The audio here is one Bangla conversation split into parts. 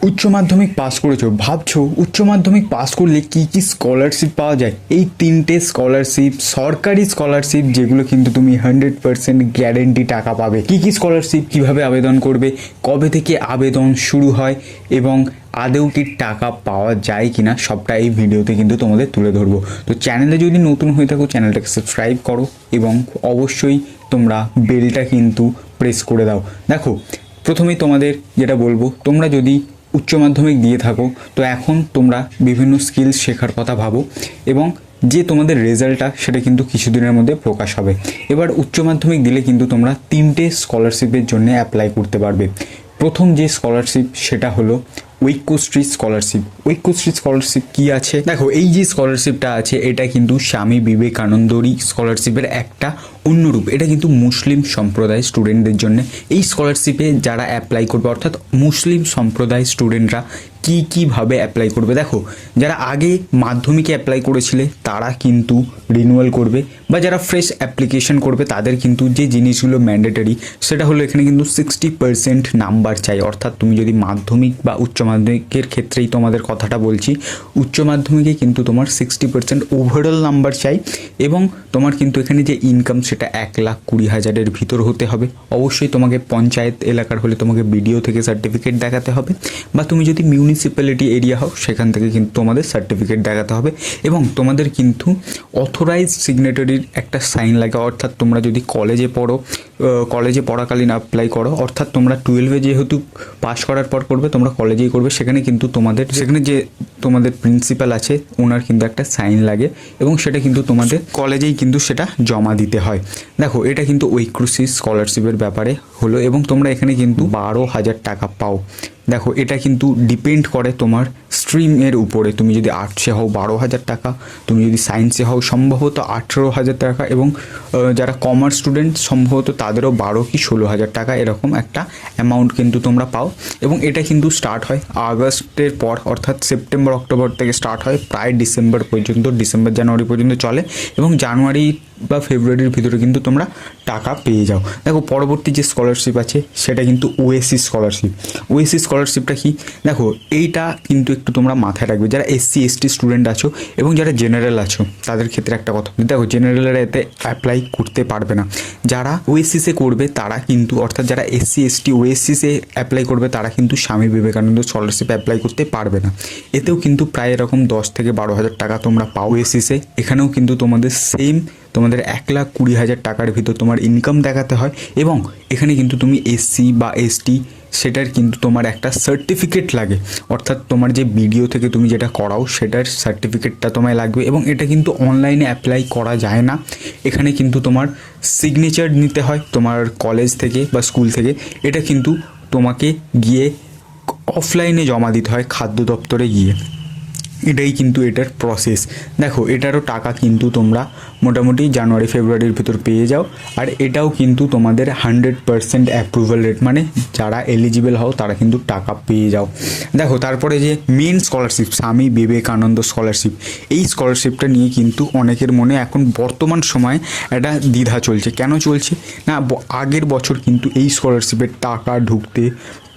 উচ্চ মাধ্যমিক পাস করেছো, ভাবছো উচ্চ মাধ্যমিক পাস করলে কি কি স্কলারশিপ পাওয়া যায়। এই তিনটে স্কলারশিপ সরকারি স্কলারশিপ, যেগুলো কিন্তু তুমি 100% গ্যারেন্টি টাকা পাবে। কি কি স্কলারশিপ, কিভাবে আবেদন করবে, কবে থেকে আবেদন শুরু হয় এবং আদেও কি টাকা পাওয়া যায় কিনা, সবটা এই ভিডিওতে কিন্তু তোমাদের তুলে ধরবো। তো চ্যানেলে যদি নতুন হয়ে থাকো চ্যানেলটাকে সাবস্ক্রাইব করো এবং অবশ্যই তোমরা বেলটা কিন্তু প্রেস করে দাও। দেখো, প্রথমেই তোমাদের যেটা বলবো, তোমরা যদি উচ্চ মাধ্যমিক দিয়ে থাকো তো এখন তোমরা বিভিন্ন স্কিলস শেখার কথা ভাবো এবং যে তোমাদের রেজাল্টটা সেটা কিন্তু কিছুদিনের মধ্যে প্রকাশ হবে। এবার উচ্চ মাধ্যমিক দিলে কিন্তু তোমরা তিনটে স্কলারশিপের জন্য অ্যাপ্লাই করতে পারবে। প্রথম যে স্কলারশিপ সেটা হলো ঐক্যশ্রী স্কলারশিপ। ঐক্যশ্রী স্কলারশিপ কি আছে, দেখো এই যে স্কলারশিপটা আছে এটা কিন্তু স্বামী বিবেকানন্দরই স্কলারশিপের একটা অন্য রূপ। এটা কিন্তু মুসলিম সম্প্রদায় স্টুডেন্টদের জন্য। এই স্কলারশিপে যারা অ্যাপ্লাই করবে, অর্থাৎ মুসলিম সম্প্রদায় স্টুডেন্টরা কীভাবে অ্যাপ্লাই করবে, দেখো যারা আগে মাধ্যমিকে অ্যাপ্লাই করেছিলে তারা কিন্তু রিনিউয়াল করবে, বা যারা ফ্রেশ অ্যাপ্লিকেশন করবে তাদের কিন্তু যে জিনিসগুলো ম্যান্ডেটরি সেটা হলো এখানে কিন্তু 60% নাম্বার চাই। অর্থাৎ তুমি যদি মাধ্যমিক বা উচ্চ মাধ্যমিকের ক্ষেত্রেই তোমাদের কথাটা বলছি, উচ্চ মাধ্যমিকে কিন্তু তোমার 60% ওভারঅল নাম্বার চাই এবং তোমার কিন্তু এখানে যে ইনকাম সেটা 1,20,000-এর ভিতর হতে হবে। অবশ্যই তোমাকে পঞ্চায়েত এলাকার হলে তোমাকে বিডিও থেকে সার্টিফিকেট দেখাতে হবে, বা তুমি যদি মিউনিসিপ্যালিটি এরিয়া হও সেখান থেকে কিন্তু তোমাদের সার্টিফিকেট দেখাতে হবে এবং তোমাদের কিন্তু অথরাইজ সিগনেটারির একটা সাইন লাগে। অর্থাৎ তোমরা যদি কলেজে পড়ো, কলেজে পড়াকালীন অ্যাপ্লাই করো, অর্থাৎ তোমরা 12-এ যেহেতু পাস করার পর করবে তোমরা কলেজেই করবে, সেখানে কিন্তু তোমাদের সেখানে যে তোমাদের প্রিন্সিপাল আছে ওনার কিন্তু একটা সাইন লাগে এবং সেটা কিন্তু তোমাদের কলেজেই কিন্তু সেটা জমা দিতে হয়। দেখো এটা কিন্তু ঐক্যশ্রী স্কলারশিপের ব্যাপারে হলো এবং তোমরা এখানে কিন্তু 12,000 টাকা পাও। দেখো এটা কিন্তু ডিপেন্ড করে তোমার স্ট্রিমের উপরে। তুমি যদি আর্টসে হও 12,000 টাকা, তুমি যদি সায়েন্সে হও সম্ভবত 18,000 টাকা এবং যারা কমার্স স্টুডেন্ট সম্ভবত তাদেরও 12 কি 16,000 টাকা এরকম একটা অ্যামাউন্ট কিন্তু তোমরা পাও। এবং এটা কিন্তু স্টার্ট হয় আগস্টের পর, অর্থাৎ সেপ্টেম্বর অক্টোবর থেকে স্টার্ট হয় প্রায় ডিসেম্বর পর্যন্ত, ডিসেম্বর জানুয়ারি পর্যন্ত চলে এবং জানুয়ারি বা ফেব্রুয়ারির ভিতরে কিন্তু তোমরা টাকা পেয়ে যাও। দেখো পরবর্তী যে স্কলারশিপ আছে সেটা কিন্তু ওএসসি স্কলারশিপ। ওএসসি স্কলারশিপটা কি, দেখো এইটা কিন্তু একটু তোমরা মাথায় রাখবে যারা SC ST স্টুডেন্ট আছো এবং যারা জেনারেল আছো তাদের ক্ষেত্রে একটা কথা বলি। দেখো জেনারেলরা এতে অ্যাপ্লাই করতে পারবে না, যারা ওএসসিসে করবে তারা কিন্তু, অর্থাৎ যারা SC ST ওএসসিসে অ্যাপ্লাই করবে তারা কিন্তু স্বামী বিবেকানন্দ স্কলারশিপ অ্যাপ্লাই করতে পারবে না। এতেও কিন্তু প্রায় এরকম 10 থেকে 12,000 টাকা তোমরা পাও ওএসসিসে। এখানেও কিন্তু তোমাদের সেম, তোমাদের 1,20,000 টাকার ভিতর তোমার ইনকাম দেখাতে হয় এবং এখানে কিন্তু তুমি SC বা ST সেটার কিন্তু তোমার একটা সার্টিফিকেট লাগে। অর্থাৎ তোমার যে বিডিও থেকে তুমি যেটা করাও সেটার সার্টিফিকেটটা তোমায় লাগবে এবং এটা কিন্তু অনলাইনে অ্যাপ্লাই করা যায় না। এখানে কিন্তু তোমার সিগনেচার নিতে হয় তোমার কলেজ থেকে বা স্কুল থেকে। এটা কিন্তু তোমাকে গিয়ে অফলাইনে জমা দিতে হয় খাদ্য দপ্তরে গিয়ে। এটাই কিন্তু এটার প্রসেস। দেখো এটারও টাকা কিন্তু তোমরা মোটামুটি জানুয়ারি ফেব্রুয়ারির ভিতর পেয়ে যাও। আর এটাও কিন্তু তোমাদের 100% অ্যাপ্রুভাল রেট, মানে যারা এলিজিবল হও তারা কিন্তু টাকা পেয়ে যাও। দেখো তারপরে যে main scholarship Swami Vivekananda scholarship, এই স্কলারশিপটা নিয়ে কিন্তু অনেকের মনে এখন বর্তমান সময়ে একটা দ্বিধা চলছে। কেন চলছে না, আগের বছর কিন্তু এই স্কলারশিপের টাকা ঢুকতে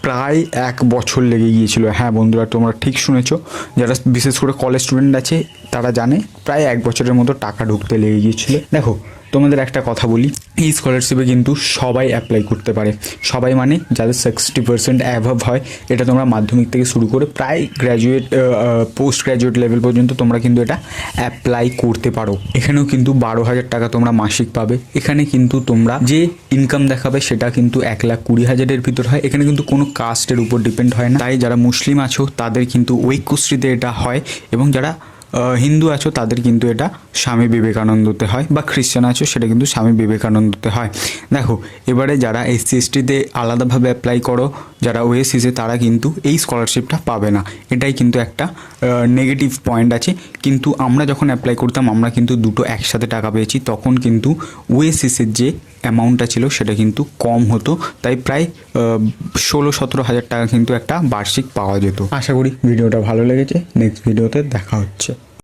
প্রায় 1 বছর লেগে গিয়েছিল। হ্যাঁ বন্ধুরা, তোমরা ঠিক শুনেছো, যারা বিশেষ করে কলেজ স্টুডেন্ট আছে তারা জানে প্রায় 1 বছরের মতো টাকা ঢুকতে লেগে গিয়েছিল। দেখো তোমাদের একটা কথা বলি, এই স্কলারশিপে কিন্তু সবাই অ্যাপ্লাই করতে পারে। সবাই মানে যাদের 60% অ্যাভাব হয়। এটা তোমরা মাধ্যমিক থেকে শুরু করে প্রায় গ্র্যাজুয়েট, পোস্ট গ্র্যাজুয়েট লেভেল পর্যন্ত তোমরা কিন্তু এটা অ্যাপ্লাই করতে পারো। এখানেও কিন্তু 12,000 টাকা তোমরা মাসিক পাবে। এখানে কিন্তু তোমরা যে ইনকাম দেখাবে সেটা কিন্তু 1,20,000-এর ভিতর হয়। এখানে কিন্তু কোনো কাস্টের উপর ডিপেন্ড হয় না। তাই যারা মুসলিম আছো তাদের কিন্তু ঐক্যশ্রীতে এটা হয় এবং যারা হিন্দু আছো তাদের কিন্তু এটা স্বামী বিবেকানন্দতে হয়, বা খ্রিস্টান আছো সেটা কিন্তু স্বামী বিবেকানন্দতে হয়। দেখো এবারে যারা SC STতে আলাদাভাবে অ্যাপ্লাই করো, যারা ওএসসিসে, তারা কিন্তু এই স্কলারশিপটা পাবে না। এটাই কিন্তু একটা নেগেটিভ পয়েন্ট আছে। কিন্তু আমরা যখন অ্যাপ্লাই করতাম আমরা কিন্তু দুটো একসাথে টাকা পেয়েছি। তখন কিন্তু ওএসসিসের যে অ্যামাউন্টটা ছিল সেটা কিন্তু কম হতো, তাই প্রায় 16-17 হাজার টাকা কিন্তু একটা বার্ষিক পাওয়া যেত। আশা করি ভিডিওটা ভালো লেগেছে। নেক্সট ভিডিওতে দেখা হচ্ছে।